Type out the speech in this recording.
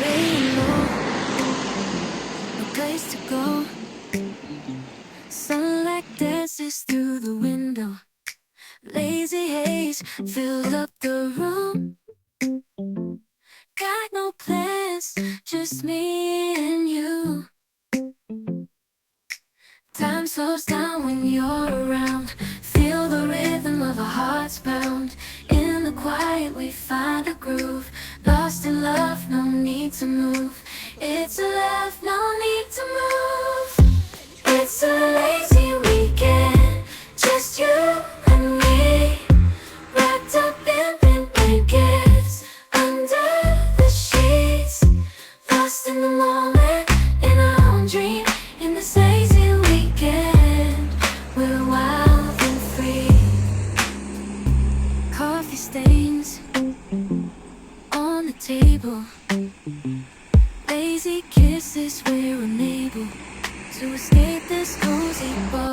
laying low, no place to go. Sunlight dances through the window. Lazy haze filled up the room. Got no plans, just me and you. Time slows down when you're around. Feel the rhythm of our hearts pound. In the quiet we find a groove. Lost in love, no need to move. It's a love, no need to move. It's a lazy weekend, just you and me. Wrapped up in pink blankets, under the sheets. Lost in the moment, in our own dream. In this lazy weekend, we're wild and free. Coffee stains on the table. Lazy kisses, we're unable to escape this cozy bubble.